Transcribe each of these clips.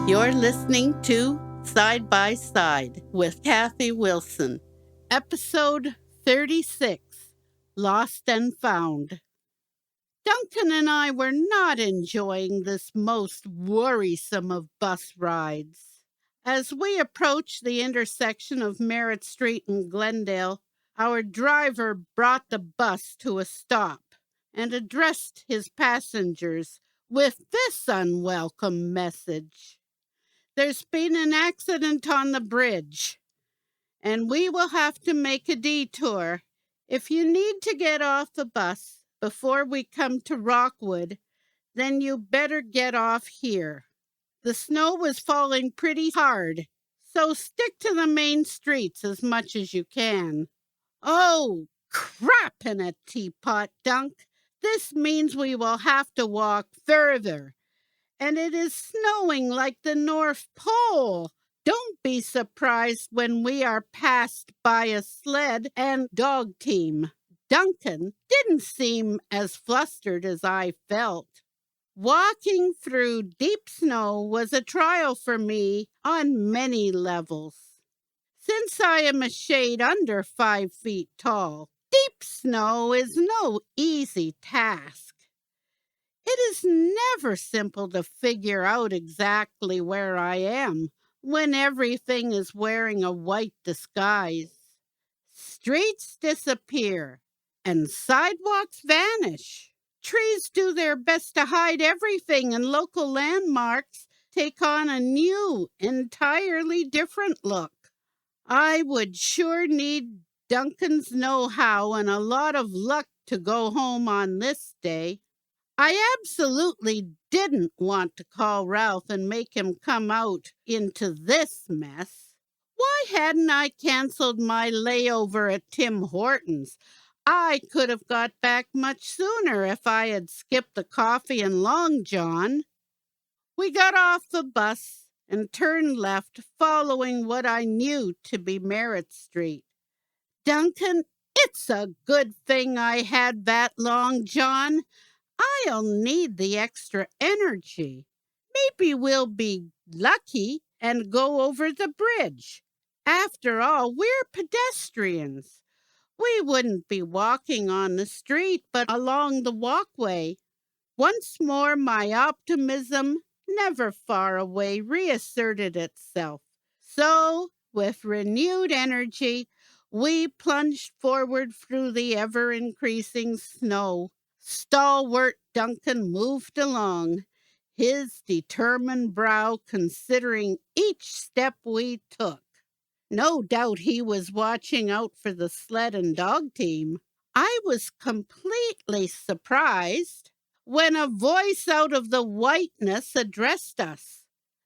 You're listening to Side by Side with Kathy Wilson, episode 36, Lost and Found. Duncan and I were not enjoying this most worrisome of bus rides. As we approached the intersection of Merritt Street and Glendale, our driver brought the bus to a stop and addressed his passengers with this unwelcome message. There's been an accident on the bridge, and we will have to make a detour. If you need to get off the bus before we come to Rockwood, then you better get off here. The snow was falling pretty hard, so stick to the main streets as much as you can. Oh, crap in a teapot, Dunk. This means we will have to walk further. And it is snowing like the North Pole. Don't be surprised when we are passed by a sled and dog team. Duncan didn't seem as flustered as I felt. Walking through deep snow was a trial for me on many levels. Since I am a shade under 5 feet tall, deep snow is no easy task. It is never simple to figure out exactly where I am when everything is wearing a white disguise. Streets disappear and sidewalks vanish. Trees do their best to hide everything, and local landmarks take on a new, entirely different look. I would sure need Duncan's know-how and a lot of luck to go home on this day. I absolutely didn't want to call Ralph and make him come out into this mess. Why hadn't I canceled my layover at Tim Hortons? I could have got back much sooner if I had skipped the coffee and Long John. We got off the bus and turned left, following what I knew to be Merritt Street. Duncan, it's a good thing I had that Long John. I'll need the extra energy. Maybe we'll be lucky and go over the bridge. After all, we're pedestrians. We wouldn't be walking on the street, but along the walkway. Once more, my optimism, never far away, reasserted itself. So, with renewed energy, we plunged forward through the ever-increasing snow. Stalwart Duncan moved along, his determined brow considering each step we took. No doubt he was watching out for the sled and dog team. I was completely surprised when a voice out of the whiteness addressed us.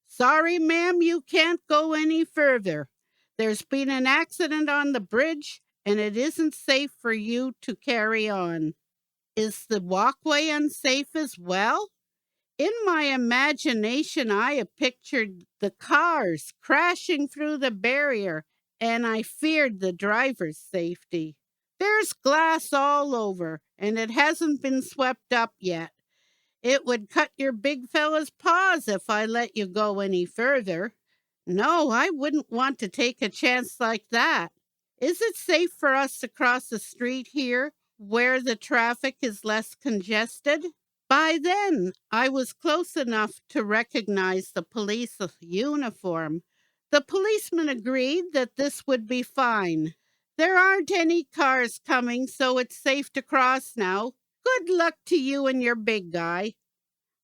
"Sorry, ma'am, you can't go any further. There's been an accident on the bridge, and it isn't safe for you to carry on." Is the walkway unsafe as well? In my imagination, I had pictured the cars crashing through the barrier, and I feared the driver's safety. There's glass all over, and it hasn't been swept up yet. It would cut your big fella's paws if I let you go any further. No, I wouldn't want to take a chance like that. Is it safe for us to cross the street here, where the traffic is less congested? By then, I was close enough to recognize the police uniform. The policeman agreed that this would be fine. There aren't any cars coming, so it's safe to cross now. Good luck to you and your big guy.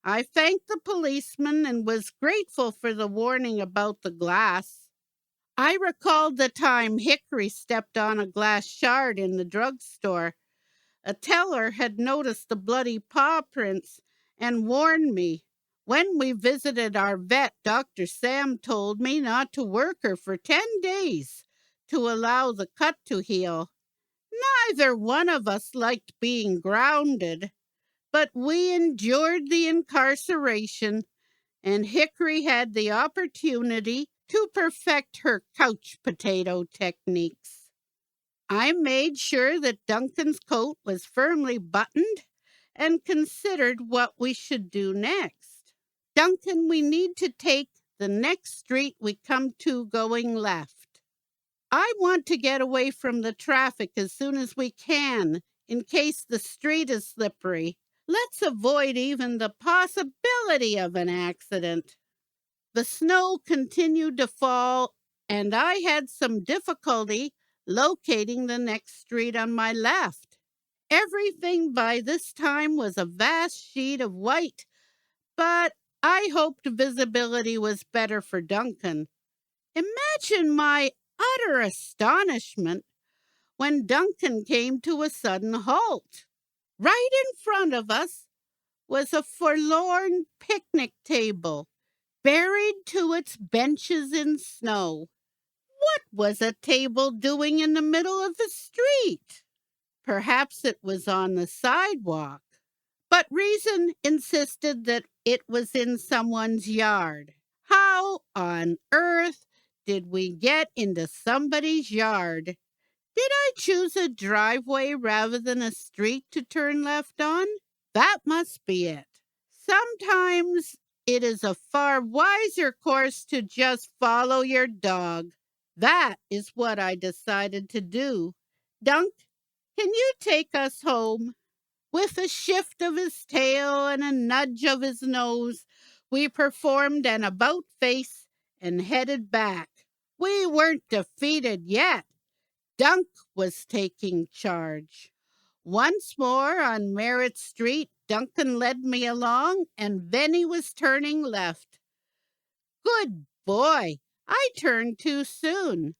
I thanked the policeman and was grateful for the warning about the glass. I recalled the time Hickory stepped on a glass shard in the drugstore. A teller had noticed the bloody paw prints and warned me. When we visited our vet, Dr. Sam told me not to work her for 10 days to allow the cut to heal. Neither one of us liked being grounded, but we endured the incarceration, and Hickory had the opportunity to perfect her couch potato techniques. I made sure that Duncan's coat was firmly buttoned and considered what we should do next. "Duncan, we need to take the next street we come to going left. I want to get away from the traffic as soon as we can, in case the street is slippery. Let's avoid even the possibility of an accident. The snow continued to fall, and I had some difficulty locating the next street on my left. Everything by this time was a vast sheet of white, but I hoped visibility was better for Duncan. Imagine my utter astonishment when Duncan came to a sudden halt. Right in front of us was a forlorn picnic table, buried to its benches in snow. What was a table doing in the middle of the street? Perhaps it was on the sidewalk, but reason insisted that it was in someone's yard. How on earth did we get into somebody's yard? Did I choose a driveway rather than a street to turn left on? That must be it. Sometimes it is a far wiser course to just follow your dog. That is what I decided to do. Dunk, can you take us home? With a shift of his tail and a nudge of his nose, we performed an about face and headed back. We weren't defeated yet. Dunk was taking charge. Once more on Merritt Street, Duncan led me along, and then he was turning left. Good boy! I turned too soon.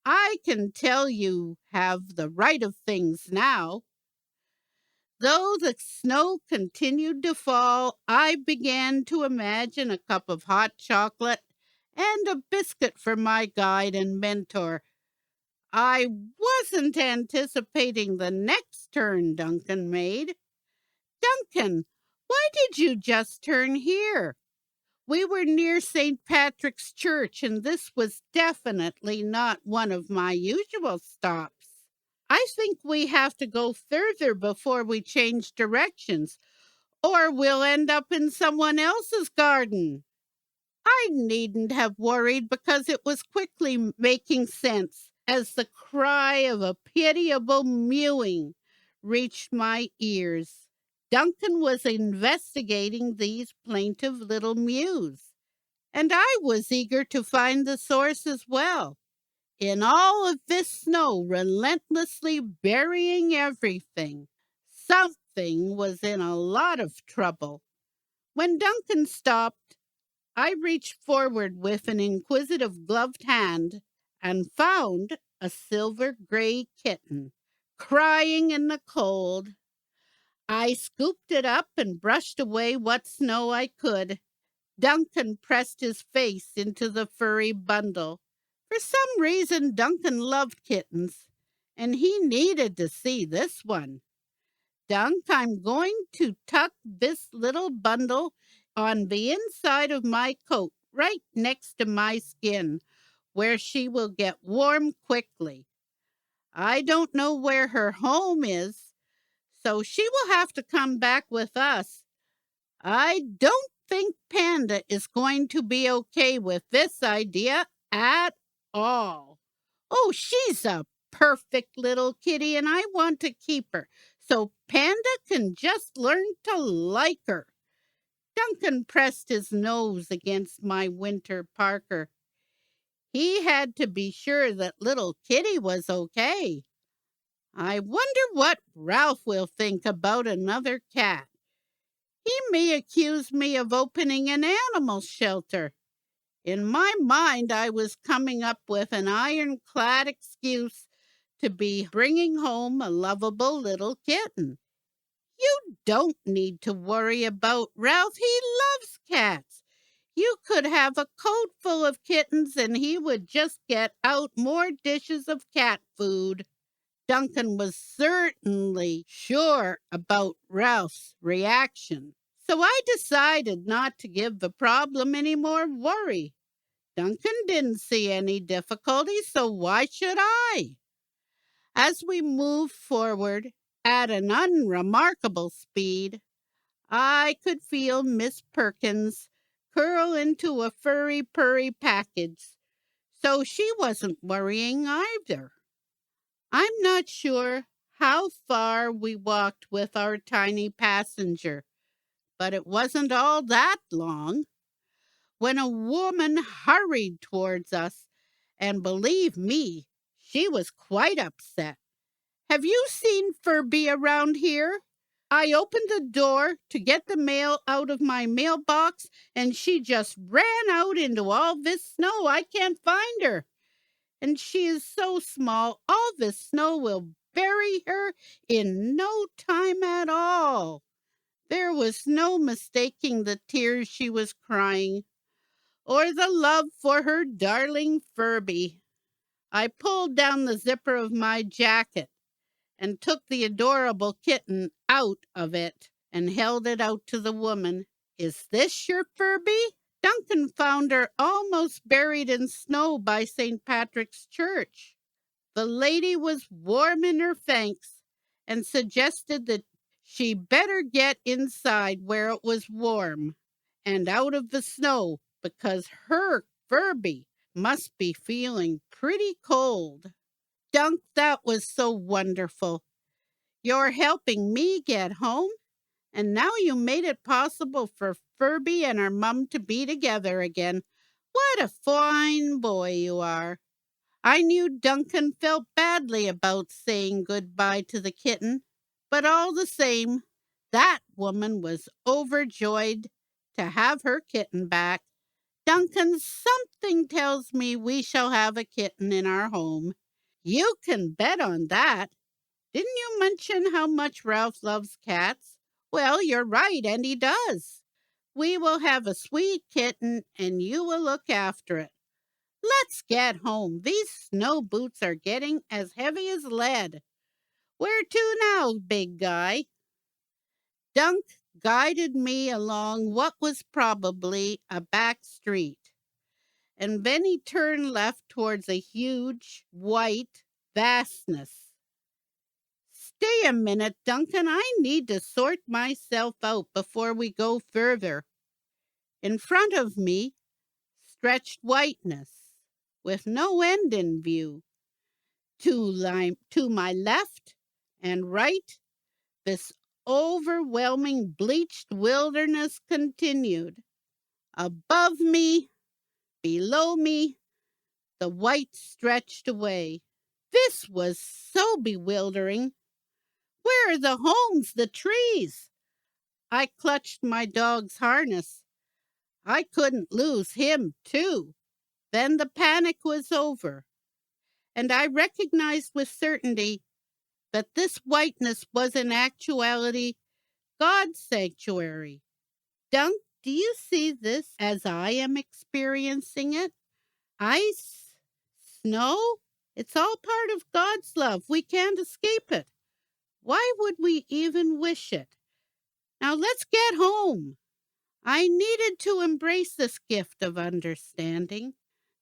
I can tell you have the right of things now. Though the snow continued to fall, I began to imagine a cup of hot chocolate and a biscuit for my guide and mentor. I wasn't anticipating the next turn Duncan made. Duncan, why did you just turn here? We were near St. Patrick's Church, and this was definitely not one of my usual stops. I think we have to go further before we change directions, or we'll end up in someone else's garden. I needn't have worried because it was quickly making sense as the cry of a pitiable mewing reached my ears. Duncan was investigating these plaintive little mews, and I was eager to find the source as well. In all of this snow relentlessly burying everything, something was in a lot of trouble. When Duncan stopped, I reached forward with an inquisitive gloved hand and found a silver gray kitten crying in the cold. I scooped it up and brushed away what snow I could. Duncan pressed his face into the furry bundle. For some reason, Duncan loved kittens, and he needed to see this one. Dunk, I'm going to tuck this little bundle on the inside of my coat, right next to my skin, where she will get warm quickly. I don't know where her home is, so she will have to come back with us. I don't think Panda is going to be okay with this idea at all. Oh, she's a perfect little kitty, and I want to keep her so Panda can just learn to like her. Duncan pressed his nose against my winter parker. He had to be sure that little Kitty was okay. I wonder what Ralph will think about another cat. He may accuse me of opening an animal shelter. In my mind, I was coming up with an ironclad excuse to be bringing home a lovable little kitten. You don't need to worry about Ralph. He loves cats. You could have a coat full of kittens and he would just get out more dishes of cat food. Duncan was certainly sure about Ralph's reaction, so I decided not to give the problem any more worry. Duncan didn't see any difficulty, so why should I? As we moved forward at an unremarkable speed, I could feel Miss Perkins curl into a furry purry package, so she wasn't worrying either. I'm not sure how far we walked with our tiny passenger, but it wasn't all that long when a woman hurried towards us, and believe me, she was quite upset. Have you seen Furby around here? I opened the door to get the mail out of my mailbox, and she just ran out into all this snow. I can't find her. And she is so small, all this snow will bury her in no time at all. There was no mistaking the tears she was crying, or the love for her darling Furby. I pulled down the zipper of my jacket and took the adorable kitten out of it and held it out to the woman. Is this your Furby? Duncan found her almost buried in snow by St. Patrick's Church. The lady was warm in her thanks and suggested that she better get inside where it was warm and out of the snow because her Furby must be feeling pretty cold. Dunk, that was so wonderful. You're helping me get home, and now you made it possible for Furby and her mum to be together again. What a fine boy you are. I knew Duncan felt badly about saying goodbye to the kitten, but all the same, that woman was overjoyed to have her kitten back. Duncan, something tells me we shall have a kitten in our home. You can bet on that. Didn't you mention how much Ralph loves cats? Well, you're right, and he does. We will have a sweet kitten, and you will look after it. Let's get home. These snow boots are getting as heavy as lead. Where to now, big guy? Dunk guided me along what was probably a back street, and then he turned left towards a huge, white vastness. Stay a minute, Duncan. I need to sort myself out before we go further. In front of me stretched whiteness, with no end in view. To my left and right, this overwhelming bleached wilderness continued. Above me, below me, the white stretched away. This was so bewildering. Where are the homes, the trees? I clutched my dog's harness. I couldn't lose him, too. Then the panic was over, and I recognized with certainty that this whiteness was in actuality God's sanctuary. Dunk, do you see this as I am experiencing it? Ice? Snow? It's all part of God's love. We can't escape it. Why would we even wish it? Now let's get home. I needed to embrace this gift of understanding.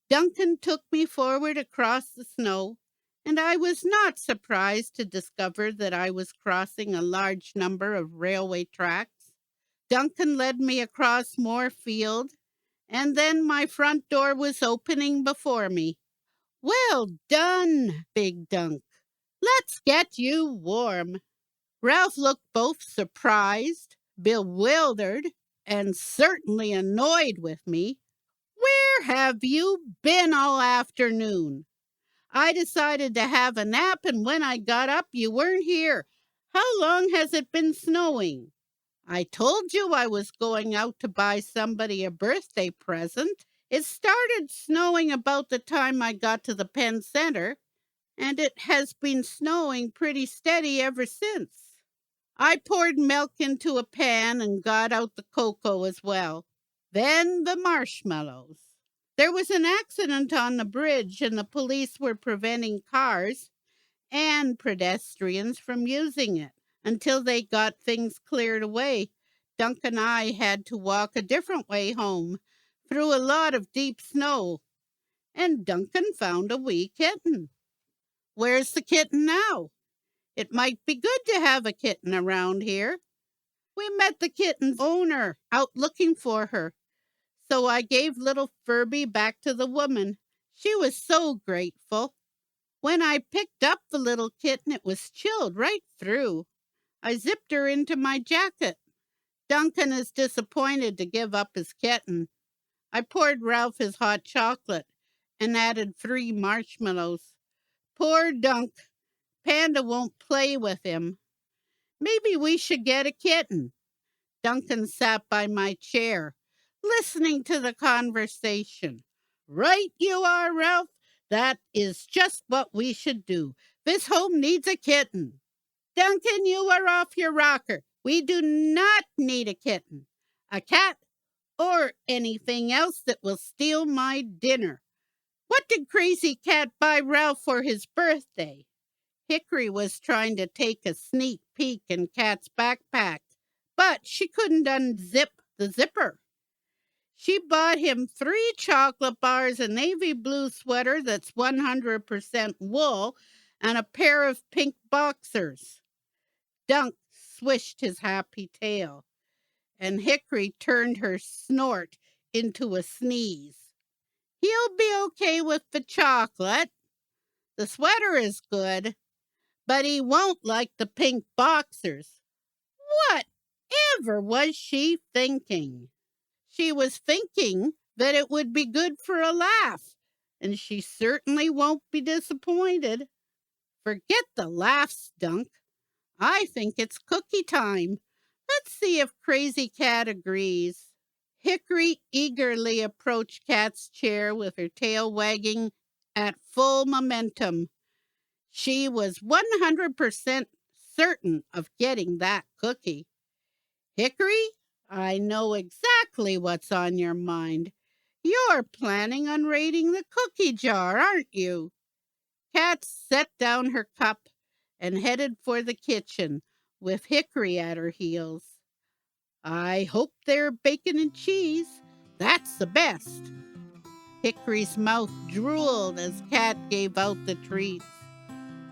Duncan took me forward across the snow, and I was not surprised to discover that I was crossing a large number of railway tracks. Duncan led me across more field, and then my front door was opening before me. Well done, Big Dunk. Let's get you warm. Ralph looked both surprised, bewildered, and certainly annoyed with me. Where have you been all afternoon? I decided to have a nap, and when I got up, you weren't here. How long has it been snowing? I told you I was going out to buy somebody a birthday present. It started snowing about the time I got to the Penn Center, and it has been snowing pretty steady ever since. I poured milk into a pan and got out the cocoa as well. Then the marshmallows. There was an accident on the bridge, and the police were preventing cars and pedestrians from using it until they got things cleared away. Dunk and I had to walk a different way home through a lot of deep snow, and Duncan found a wee kitten. Where's the kitten now? It might be good to have a kitten around here. We met the kitten's owner out looking for her. So I gave little Furby back to the woman. She was so grateful. When I picked up the little kitten, it was chilled right through. I zipped her into my jacket. Duncan is disappointed to give up his kitten. I poured Ralph his hot chocolate and added 3 marshmallows. Poor Dunk. Panda won't play with him. Maybe we should get a kitten. Duncan sat by my chair, listening to the conversation. Right you are, Ralph. That is just what we should do. This home needs a kitten. Duncan, you are off your rocker. We do not need a kitten, a cat, or anything else that will steal my dinner. What did Crazy Cat buy Ralph for his birthday? Hickory was trying to take a sneak peek in Cat's backpack, but she couldn't unzip the zipper. She bought him 3 chocolate bars, a navy blue sweater that's 100% wool, and a pair of pink boxers. Dunk swished his happy tail, and Hickory turned her snort into a sneeze. He'll be okay with the chocolate. The sweater is good, but he won't like the pink boxers. Whatever was she thinking? She was thinking that it would be good for a laugh, and she certainly won't be disappointed. Forget the laughs, Dunk. I think it's cookie time. Let's see if Crazy Cat agrees. Hickory eagerly approached Cat's chair with her tail wagging at full momentum. She was 100% certain of getting that cookie. Hickory, I know exactly what's on your mind. You're planning on raiding the cookie jar, aren't you? Cat set down her cup and headed for the kitchen with Hickory at her heels. I hope they're bacon and cheese. That's the best. Hickory's mouth drooled as Cat gave out the treats.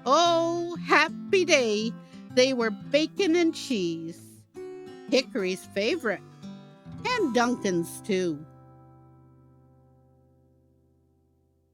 Oh, happy day! They were bacon and cheese. Hickory's favorite, and Duncan's too.